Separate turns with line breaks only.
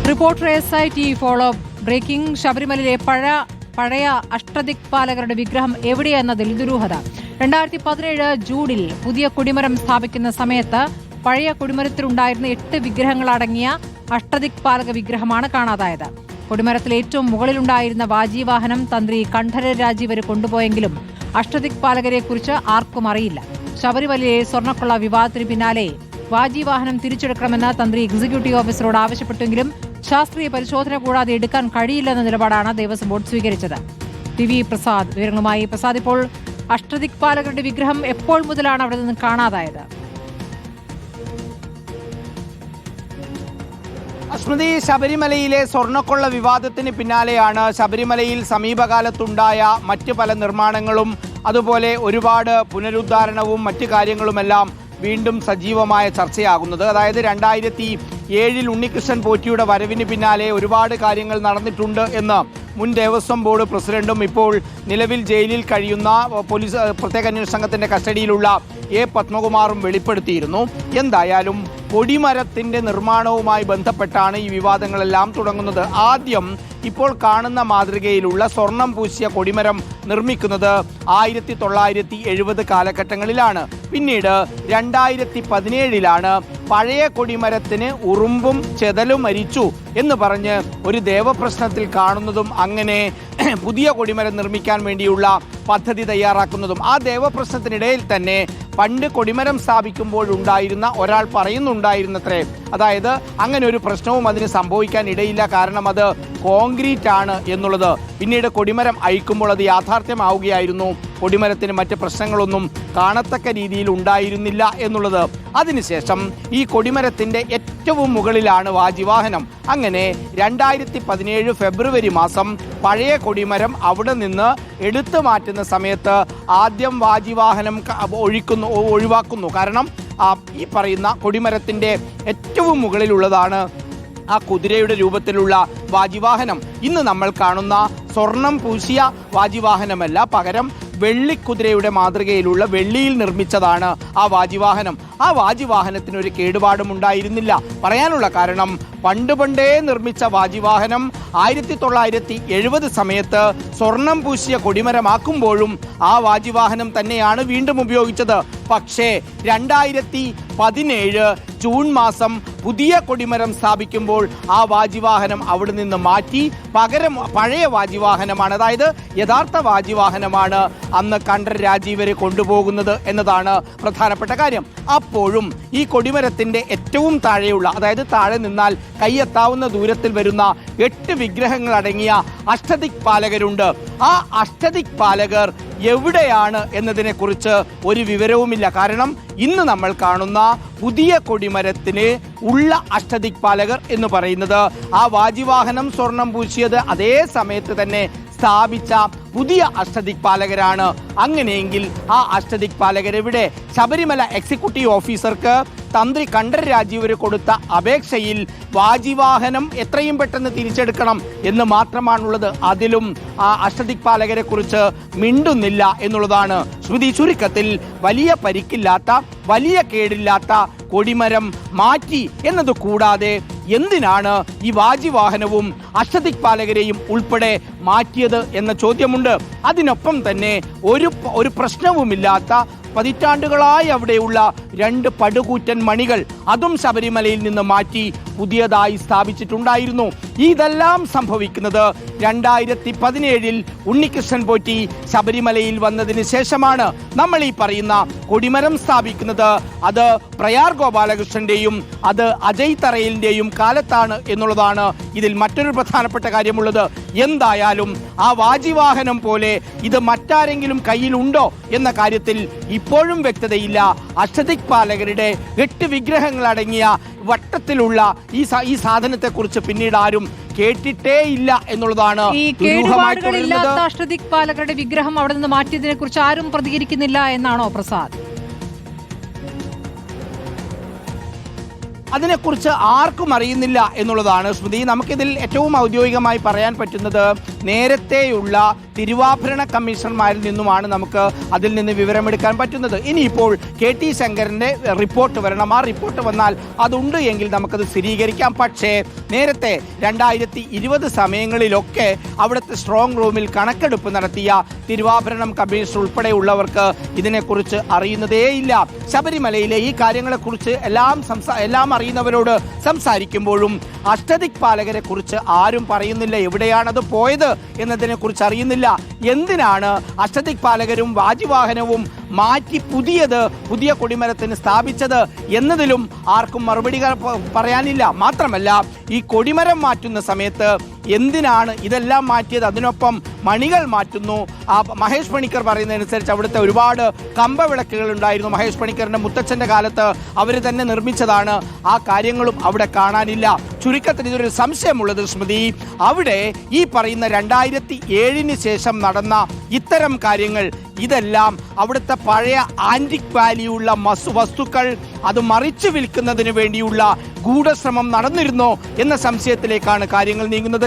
Reporter SIT follow breaking. ശബരിമലയിലെ പഴയ അഷ്ടദിക്പാലകരുടെ വിഗ്രഹം എവിടെയെന്നതിൽ ദുരൂഹത. 2017 ജൂണിൽ പുതിയ കൊടിമരം സ്ഥാപിക്കുന്ന സമയത്ത് പഴയ കൊടിമരത്തിലുണ്ടായിരുന്ന 8 വിഗ്രഹങ്ങളടങ്ങിയ അഷ്ടദിക്പാലക വിഗ്രഹമാണ് കാണാതായത്. കൊടിമരത്തിൽ ഏറ്റവും മുകളിലുണ്ടായിരുന്ന വാജീവാഹനം തന്ത്രി കണ്ഠര രാജീവർ കൊണ്ടുപോയെങ്കിലും അഷ്ടദിക്പാലകരെക്കുറിച്ച് ആർക്കും അറിയില്ല. ശബരിമലയിലെ സ്വർണ്ണക്കൊള്ള വിവാദത്തിന് പിന്നാലെ വാജീവാഹനം തിരിച്ചെടുക്കണമെന്ന് തന്ത്രി എക്സിക്യൂട്ടീവ് ഓഫീസറോട് ആവശ്യപ്പെട്ടെങ്കിലും ശാസ്ത്രീയ പരിശോധന കൂടാതെ എടുക്കാൻ കഴിയില്ലെന്ന നിലപാടാണ് ദേവസ്വം ബോർഡ് സ്വീകരിച്ചത്. TV പ്രസാദ് വിവരങ്ങളുമായി. പ്രസാദ്, ഇപ്പോൾ അഷ്ടദിക്പാലകരുടെ വിഗ്രഹം എപ്പോൾ മുതലാണ് അവിടെ നിന്ന് കാണാതായത്?
സ്മൃതി, ശബരിമലയിലെ സ്വർണ്ണക്കൊള്ള വിവാദത്തിന് പിന്നാലെയാണ് ശബരിമലയിൽ സമീപകാലത്തുണ്ടായ മറ്റ് പല നിർമ്മാണങ്ങളും അതുപോലെ ഒരുപാട് പുനരുദ്ധാരണവും മറ്റു കാര്യങ്ങളുമെല്ലാം വീണ്ടും സജീവമായ ചർച്ചയാകുന്നത്. അതായത് 2007 ഉണ്ണികൃഷ്ണൻ പോറ്റിയുടെ വരവിന് പിന്നാലെ ഒരുപാട് കാര്യങ്ങൾ നടന്നിട്ടുണ്ട് എന്ന് മുൻ ദേവസ്വം ബോർഡ് പ്രസിഡന്റും ഇപ്പോൾ നിലവിൽ ജയിലിൽ കഴിയുന്ന പോലീസ് പ്രത്യേക അന്വേഷണ സംഘത്തിന്റെ കസ്റ്റഡിയിലുള്ള A. പത്മകുമാറും വെളിപ്പെടുത്തിയിരുന്നു. എന്തായാലും കൊടിമരത്തിന്റെ നിർമ്മാണവുമായി ബന്ധപ്പെട്ടാണ് ഈ വിവാദങ്ങളെല്ലാം തുടങ്ങുന്നത്. ആദ്യം ഇപ്പോൾ കാണുന്ന മാതൃകയിലുള്ള സ്വർണം പൂശിയ കൊടിമരം നിർമ്മിക്കുന്നത് 1970 കാലഘട്ടങ്ങളിലാണ്. പിന്നീട് 2017 പഴയ കൊടിമരത്തിന് ഉറുമ്പും ചെതലും മരിച്ചു എന്ന് പറഞ്ഞ് ഒരു ദേവപ്രശ്നത്തിൽ കാണുന്നതും അങ്ങനെ പുതിയ കൊടിമരം നിർമ്മിക്കാൻ വേണ്ടിയുള്ള പദ്ധതി തയ്യാറാക്കുന്നതും. ആ ദേവപ്രശ്നത്തിനിടയിൽ തന്നെ പണ്ട് കൊടിമരം സ്ഥാപിക്കുമ്പോഴുണ്ടായിരുന്ന ഒരാൾ പറയുന്നുണ്ടായിരുന്നത്രേ, അതായത് അങ്ങനെ ഒരു പ്രശ്നവും അതിന് സംഭവിക്കാൻ ഇടയില്ല, കാരണം അത് കോൺക്രീറ്റ് ആണ് എന്നുള്ളത്. പിന്നീട് കൊടിമരം അഴിക്കുമ്പോൾ അത് യാഥാർത്ഥ്യമാവുകയായിരുന്നു. കൊടിമരത്തിന് മറ്റ് പ്രശ്നങ്ങളൊന്നും കാണത്തക്ക രീതിയിൽ ഉണ്ടായിരുന്നില്ല എന്നുള്ളത്. അതിനുശേഷം ഈ കൊടിമരത്തിൻ്റെ ഏറ്റവും മുകളിലാണ് വാജിവാഹനം. അങ്ങനെ 2017 ഫെബ്രുവരി മാസം പഴയ കൊടിമരം അവിടെ നിന്ന് എടുത്തു മാറ്റുന്ന സമയത്ത് ആദ്യം വാജിവാഹനം ഒഴിവാക്കുന്നു. കാരണം ഈ പറയുന്ന കൊടിമരത്തിൻ്റെ ഏറ്റവും മുകളിലുള്ളതാണ് ആ കുതിരയുടെ രൂപത്തിലുള്ള വാജിവാഹനം. ഇന്ന് നമ്മൾ കാണുന്ന സ്വർണം പൂശിയ വാജിവാഹനമല്ല, പകരം വെള്ളിക്കുതിരയുടെ മാതൃകയിലുള്ള വെള്ളിയിൽ നിർമ്മിച്ചതാണ് ആ വാജിവാഹനം. ആ വാജിവാഹനത്തിന് ഒരു കേടുപാടും ഉണ്ടായിരുന്നില്ല. പറയാനുള്ള കാരണം പണ്ടേ നിർമ്മിച്ച വാജിവാഹനം 1970 സമയത്ത് സ്വർണം പൂശിയ കൊടിമരമാക്കുമ്പോഴും ആ വാജിവാഹനം തന്നെയാണ് വീണ്ടും ഉപയോഗിച്ചത്. പക്ഷേ 2017 ജൂൺ മാസം പുതിയ കൊടിമരം സ്ഥാപിക്കുമ്പോൾ ആ വാജിവാഹനം അവിടെ നിന്ന് മാറ്റി പകരം പഴയ വാജിവാഹനമാണ്, അതായത് യഥാർത്ഥ വാജിവാഹനമാണ് അന്ന് കണ്ഠര രാജീവരെ കൊണ്ടുപോകുന്നത് എന്നതാണ് പ്രധാനപ്പെട്ട കാര്യം. അപ്പോഴും ഈ കൊടിമരത്തിന്റെ ഏറ്റവും താഴെയുള്ള, അതായത് താഴെ നിന്നാൽ കൈയെത്താവുന്ന ദൂരത്തിൽ വരുന്ന 8 വിഗ്രഹങ്ങൾ അടങ്ങിയ അഷ്ടദിക്പാലകരുണ്ട്. ആ അഷ്ടദിക്പാലകർ എവിടെയാണ് എന്നതിനെ കുറിച്ച് ഒരു വിവരവുമില്ല. കാരണം ഇന്ന് നമ്മൾ കാണുന്ന പുതിയ കൊടിമരത്തിന് ഉള്ള അഷ്ടദിക്പാലകർ എന്ന് പറയുന്നത് ആ വാജിവാഹനം സ്വർണം പൂശിയത് അതേ സമയത്ത് തന്നെ സ്ഥാപിച്ച പുതിയ അഷ്ടദിക്പാലകരാണ്. അങ്ങനെയെങ്കിൽ ആ അഷ്ടദിക്പാലകരെവിടെ? ശബരിമല എക്സിക്യൂട്ടീവ് ഓഫീസർക്ക് തന്ത്രി കണ്ഠര രാജീവർ കൊടുത്ത അപേക്ഷയിൽ വാജിവാഹനം എത്രയും പെട്ടെന്ന് തിരിച്ചെടുക്കണം എന്ന് മാത്രമാണുള്ളത്. അതിലും ആ അഷ്ടദിക്പാലകരെ കുറിച്ച് മിണ്ടുന്നില്ല എന്നുള്ളതാണ്. ശ്രുതി, ചുരുക്കത്തിൽ വലിയ പരിക്കില്ലാത്ത, വലിയ കേടില്ലാത്ത കൊടിമരം മാറ്റി എന്നത് കൂടാതെ എന്തിനാണ് ഈ വാജിവാഹനവും അഷ്ടദിക്പാലകരെയും ഉൾപ്പെടെ മാറ്റിയത് എന്ന ചോദ്യമുണ്ട്. അതിനൊപ്പം തന്നെ ഒരു പ്രശ്നവുമില്ലാത്ത പതിറ്റാണ്ടുകളായി അവിടെയുള്ള 2 പടുകൂറ്റൻ മണികൾ അതും ശബരിമലയിൽ നിന്ന് മാറ്റി പുതിയതായി സ്ഥാപിച്ചിട്ടുണ്ടായിരുന്നു. ഇതെല്ലാം സംഭവിക്കുന്നത് 2017 ഉണ്ണികൃഷ്ണൻ പോറ്റി ശബരിമലയിൽ വന്നതിന് ശേഷമാണ്. നമ്മൾ ഈ പറയുന്ന കൊടിമരം സ്ഥാപിക്കുന്നത് അത് പ്രയാർ ഗോപാലകൃഷ്ണന്റെയും അത് അജയ് തറയിലിന്റെയും കാലത്താണ് എന്നുള്ളതാണ് ഇതിൽ മറ്റൊരു പ്രധാനപ്പെട്ട കാര്യമുള്ളത്. എന്തായാലും ആ വാജിവാഹനം പോലെ ഇത് മറ്റാരെങ്കിലും കയ്യിലുണ്ടോ എന്ന കാര്യത്തിൽ ഇപ്പോഴും വ്യക്തതയില്ല. അഷ്ടദിക്പാലകരുടെ 8 വിഗ്രഹങ്ങൾ അടങ്ങിയ വട്ടത്തിലുള്ള ഈ സാധനത്തെക്കുറിച്ച് പിന്നീട് ആരും കേട്ടിട്ടേ ഇല്ല എന്നുള്ളതാണ്.
ഈ കേടുപാടുകളില്ലാത്ത അഷ്ടദിക്പാലകരുടെ വിഗ്രഹം അവിടെ നിന്ന് മാറ്റിയതിനെ കുറിച്ച് ആരും പ്രതികരിക്കുന്നില്ല എന്നാണോ പ്രസാദ്?
അതിനെക്കുറിച്ച് ആർക്കും അറിയുന്നില്ല എന്നുള്ളതാണ് സ്മൃതി. നമുക്കിതിൽ ഏറ്റവും ഔദ്യോഗികമായി പറയാൻ പറ്റുന്നത് നേരത്തെയുള്ള തിരുവാഭരണ കമ്മീഷണർമാരിൽ നിന്നുമാണ് നമുക്ക് അതിൽ നിന്ന് വിവരമെടുക്കാൻ പറ്റുന്നത്. ഇനിയിപ്പോൾ KT ശങ്കരൻ്റെ റിപ്പോർട്ട് വരണം. ആ റിപ്പോർട്ട് വന്നാൽ അതുണ്ട് എങ്കിൽ നമുക്കത് സ്ഥിരീകരിക്കാം. പക്ഷേ നേരത്തെ 2020 സമയങ്ങളിലൊക്കെ അവിടുത്തെ സ്ട്രോങ് റൂമിൽ കണക്കെടുപ്പ് നടത്തിയ തിരുവാഭരണം കമ്മീഷണർ ഉൾപ്പെടെയുള്ളവർക്ക് ഇതിനെക്കുറിച്ച് അറിയുന്നതേയില്ല. ശബരിമലയിലെ ഈ കാര്യങ്ങളെക്കുറിച്ച് എല്ലാം അറിയുന്നവരോട് സംസാരിക്കുമ്പോഴും അഷ്ടദിക്പാലകരെ കുറിച്ച് ആരും പറയുന്നില്ല. എവിടെയാണത് പോയത് എന്നതിനെക്കുറിച്ച് അറിയുന്നില്ല. എന്തിനാണ് അഷ്ടദിക്പാലകരും വാജിവാഹനവും മാറ്റി പുതിയ കൊടിമരത്തിന് സ്ഥാപിച്ചത് എന്നതിലും ആർക്കും മറുപടി പറയാനില്ല. മാത്രമല്ല, ഈ കൊടിമരം മാറ്റുന്ന സമയത്ത് എന്തിനാണ് ഇതെല്ലാം മാറ്റിയത്? അതിനൊപ്പം മണികൾ മാറ്റുന്നു. മഹേഷ് പണിക്കർ പറയുന്നതനുസരിച്ച് അവിടുത്തെ ഒരുപാട് കമ്പവിളക്കുകൾ ഉണ്ടായിരുന്നു. മഹേഷ് പണിക്കറിന്റെ മുത്തച്ഛന്റെ കാലത്ത് അവർ തന്നെ നിർമ്മിച്ചതാണ്. ആ കാര്യങ്ങളും അവിടെ കാണാനില്ല. ചുരുക്കത്തിൽ ഇതൊരു സംശയമുള്ളത് സ്മൃതി, അവിടെ ഈ പറയുന്ന 2007 ശേഷം നടന്ന ഇത്തരം കാര്യങ്ങൾ ഇതെല്ലാം അവിടുത്തെ പഴയ ആന്റിക് വാല്യൂള്ള വസ്തുക്കൾ അത് മറിച്ചു വിൽക്കുന്നതിന് വേണ്ടിയുള്ള ഗൂഢശ്രമം നടന്നിരുന്നോ എന്ന സംശയത്തിലേക്കാണ് കാര്യങ്ങൾ നീങ്ങുന്നത്.